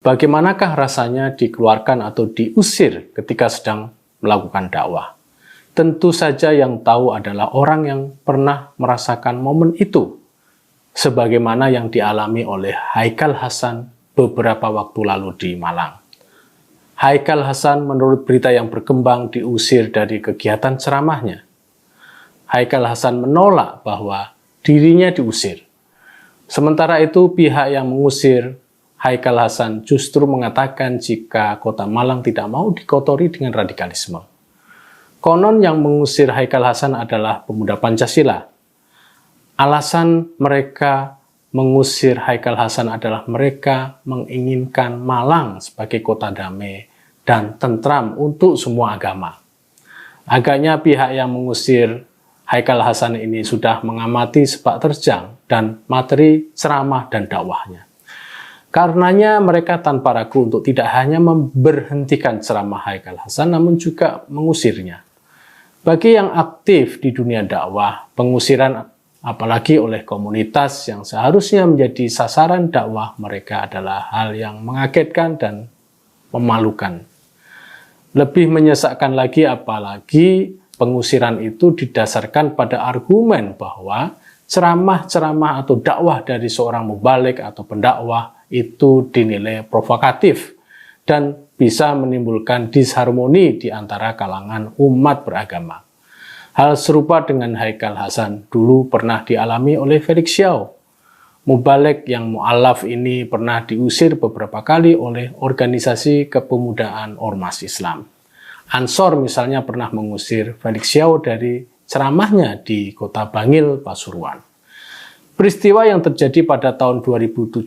Bagaimanakah rasanya dikeluarkan atau diusir ketika sedang melakukan dakwah? Tentu saja yang tahu adalah orang yang pernah merasakan momen itu, sebagaimana yang dialami oleh Haikal Hasan beberapa waktu lalu di Malang. Haikal Hasan menurut berita yang berkembang diusir dari kegiatan ceramahnya. Haikal Hasan menolak bahwa dirinya diusir. Sementara itu pihak yang mengusir Haikal Hasan justru mengatakan jika kota Malang tidak mau dikotori dengan radikalisme. Konon yang mengusir Haikal Hasan adalah pemuda Pancasila. Alasan mereka mengusir Haikal Hasan adalah mereka menginginkan Malang sebagai kota damai dan tentram untuk semua agama. Agaknya pihak yang mengusir Haikal Hasan ini sudah mengamati sepak terjang dan materi ceramah dan dakwahnya. Karenanya mereka tanpa ragu untuk tidak hanya memberhentikan ceramah Haikal Hasan, namun juga mengusirnya. Bagi yang aktif di dunia dakwah, pengusiran apalagi oleh komunitas yang seharusnya menjadi sasaran dakwah mereka adalah hal yang mengagetkan dan memalukan. Lebih menyesakkan lagi apalagi pengusiran itu didasarkan pada argumen bahwa ceramah-ceramah atau dakwah dari seorang mubalik atau pendakwah itu dinilai provokatif dan bisa menimbulkan disharmoni di antara kalangan umat beragama. Hal serupa dengan Haikal Hasan dulu pernah dialami oleh Felix Xiao. Mubalik yang mu'alaf ini pernah diusir beberapa kali oleh organisasi kepemudaan ormas Islam. Ansor misalnya pernah mengusir Felix Xiao dari ceramahnya di kota Bangil, Pasuruan. Peristiwa yang terjadi pada tahun 2017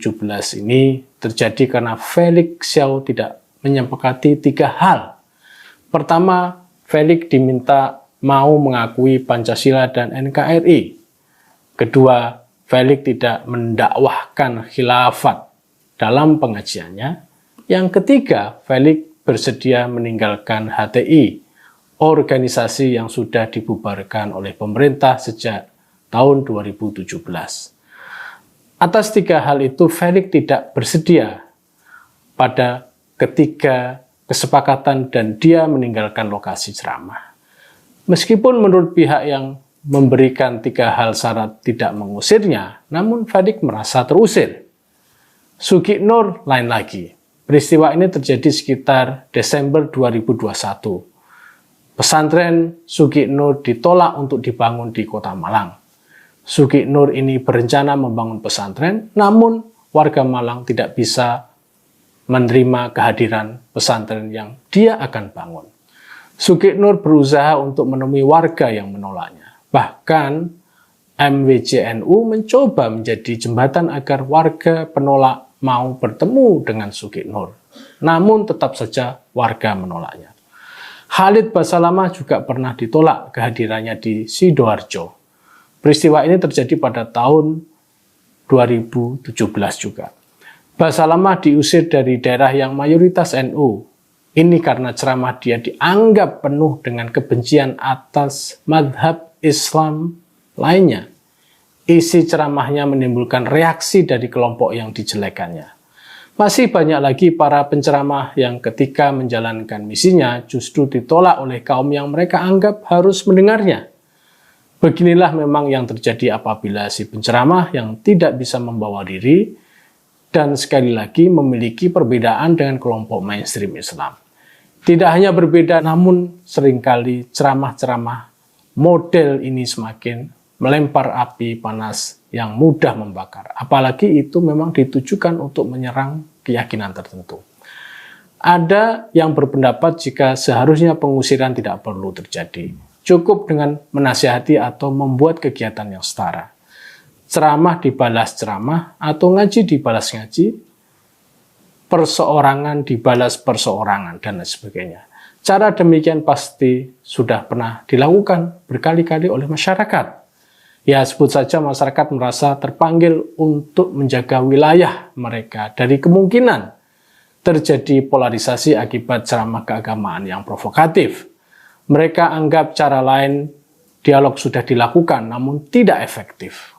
ini terjadi karena Felix Xiao tidak menyepakati 3 hal. Pertama, Felix diminta mau mengakui Pancasila dan NKRI. Kedua, Felix tidak mendakwahkan khilafat dalam pengajiannya. Yang ketiga, Felix bersedia meninggalkan HTI, organisasi yang sudah dibubarkan oleh pemerintah sejak tahun 2017. Atas 3 hal itu, Felix tidak bersedia pada ketiga kesepakatan dan dia meninggalkan lokasi ceramah. Meskipun menurut pihak yang memberikan 3 hal syarat tidak mengusirnya, namun Felix merasa terusir. Sugi Nur lain lagi. Peristiwa ini terjadi sekitar Desember 2021. Pesantren Sugi Nur ditolak untuk dibangun di kota Malang. Sugi Nur ini berencana membangun pesantren, namun warga Malang tidak bisa menerima kehadiran pesantren yang dia akan bangun. Sugi Nur berusaha untuk menemui warga yang menolaknya. Bahkan MWJNU mencoba menjadi jembatan agar warga penolak mau bertemu dengan Sugi Nur. Namun tetap saja warga menolaknya. Khalid Basalamah juga pernah ditolak kehadirannya di Sidoarjo. Peristiwa ini terjadi pada tahun 2017 juga. Basalamah diusir dari daerah yang mayoritas NU. Ini karena ceramah dia dianggap penuh dengan kebencian atas madhab Islam lainnya. Isi ceramahnya menimbulkan reaksi dari kelompok yang dijelekannya. Masih banyak lagi para penceramah yang ketika menjalankan misinya justru ditolak oleh kaum yang mereka anggap harus mendengarnya. Beginilah memang yang terjadi apabila si penceramah yang tidak bisa membawa diri dan sekali lagi memiliki perbedaan dengan kelompok mainstream Islam. Tidak hanya berbeda, namun seringkali ceramah-ceramah model ini semakin melempar api panas yang mudah membakar. Apalagi itu memang ditujukan untuk menyerang keyakinan tertentu. Ada yang berpendapat jika seharusnya pengusiran tidak perlu terjadi. Cukup dengan menasihati atau membuat kegiatan yang setara. Ceramah dibalas ceramah atau ngaji dibalas ngaji, perseorangan dibalas perseorangan, dan lain sebagainya. Cara demikian pasti sudah pernah dilakukan berkali-kali oleh masyarakat. Ya, sebut saja masyarakat merasa terpanggil untuk menjaga wilayah mereka dari kemungkinan terjadi polarisasi akibat ceramah keagamaan yang provokatif. Mereka anggap cara lain dialog sudah dilakukan namun tidak efektif.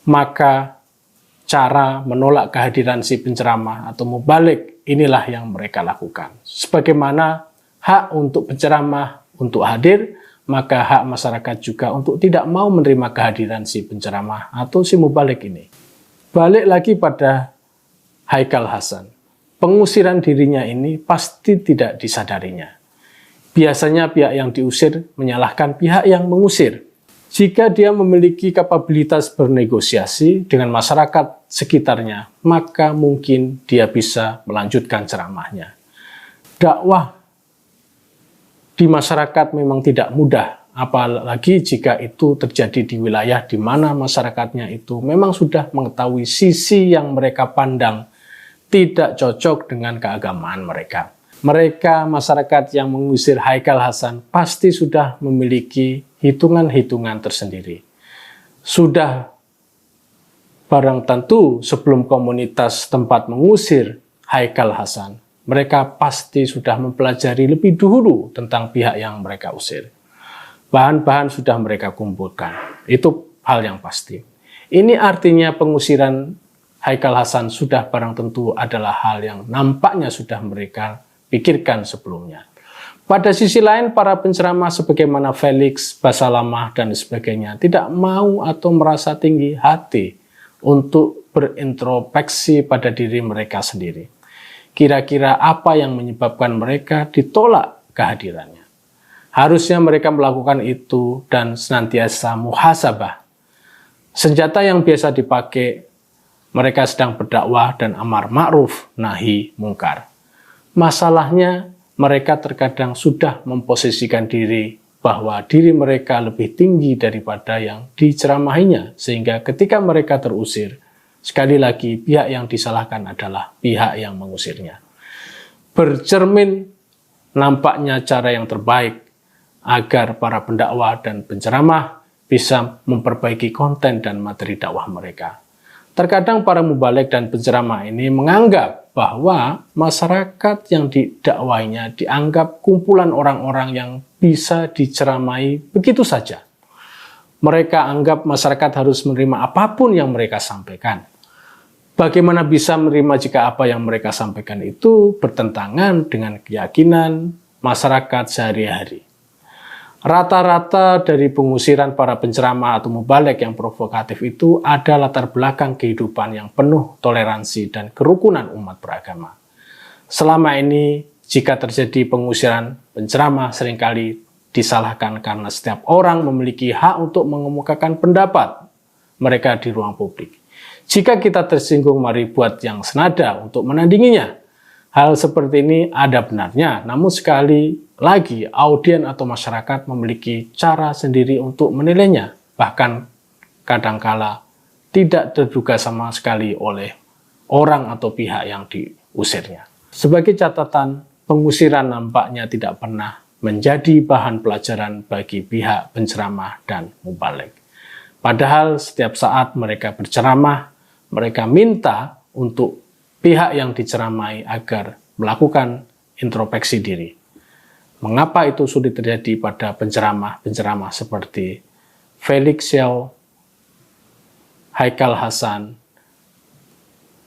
Maka cara menolak kehadiran si penceramah atau mubalik, inilah yang mereka lakukan. Sebagaimana hak untuk penceramah untuk hadir, maka hak masyarakat juga untuk tidak mau menerima kehadiran si penceramah atau si mubalik ini. Balik lagi pada Haikal Hasan. Pengusiran dirinya ini pasti tidak disadarinya. Biasanya pihak yang diusir menyalahkan pihak yang mengusir. Jika dia memiliki kapabilitas bernegosiasi dengan masyarakat sekitarnya, maka mungkin dia bisa melanjutkan ceramahnya. Dakwah di masyarakat memang tidak mudah, apalagi jika itu terjadi di wilayah di mana masyarakatnya itu memang sudah mengetahui sisi yang mereka pandang tidak cocok dengan keagamaan mereka. Mereka, masyarakat yang mengusir Haikal Hasan, pasti sudah memiliki hitungan-hitungan tersendiri. Sudah barang tentu sebelum komunitas tempat mengusir Haikal Hasan, mereka pasti sudah mempelajari lebih dahulu tentang pihak yang mereka usir. Bahan-bahan sudah mereka kumpulkan. Itu hal yang pasti. Ini artinya pengusiran Haikal Hasan sudah barang tentu adalah hal yang nampaknya sudah mereka pikirkan sebelumnya. Pada sisi lain, para penceramah sebagaimana Felix, Basalamah, dan sebagainya tidak mau atau merasa tinggi hati untuk berintrospeksi pada diri mereka sendiri. Kira-kira apa yang menyebabkan mereka ditolak kehadirannya? Harusnya mereka melakukan itu dan senantiasa muhasabah. Senjata yang biasa dipakai mereka sedang berdakwah dan amar ma'ruf nahi mungkar. Masalahnya mereka terkadang sudah memposisikan diri bahwa diri mereka lebih tinggi daripada yang diceramahinya, sehingga ketika mereka terusir, sekali lagi pihak yang disalahkan adalah pihak yang mengusirnya. Bercermin nampaknya cara yang terbaik agar para pendakwah dan penceramah bisa memperbaiki konten dan materi dakwah mereka. Terkadang para mubalik dan penceramah ini menganggap bahwa masyarakat yang didakwainya dianggap kumpulan orang-orang yang bisa diceramai begitu saja. Mereka anggap masyarakat harus menerima apapun yang mereka sampaikan. Bagaimana bisa menerima jika apa yang mereka sampaikan itu bertentangan dengan keyakinan masyarakat sehari-hari? Rata-rata dari pengusiran para penceramah atau mubalik yang provokatif itu ada latar belakang kehidupan yang penuh toleransi dan kerukunan umat beragama. Selama ini, jika terjadi pengusiran penceramah seringkali disalahkan karena setiap orang memiliki hak untuk mengemukakan pendapat mereka di ruang publik. Jika kita tersinggung, mari buat yang senada untuk menandinginya. Hal seperti ini ada benarnya, namun sekali lagi audien atau masyarakat memiliki cara sendiri untuk menilainya, bahkan kadangkala tidak terduga sama sekali oleh orang atau pihak yang diusirnya. Sebagai catatan, pengusiran nampaknya tidak pernah menjadi bahan pelajaran bagi pihak penceramah dan mubalik. Padahal setiap saat mereka berceramah, mereka minta untuk pihak yang diceramai agar melakukan introspeksi diri. Mengapa itu sulit terjadi pada penceramah-penceramah seperti Felix Xiao, Haikal Hasan,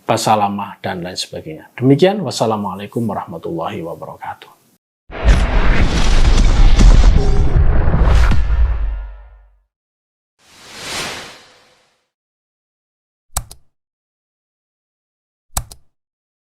Basalamah, dan lain sebagainya. Demikian, wassalamualaikum warahmatullahi wabarakatuh.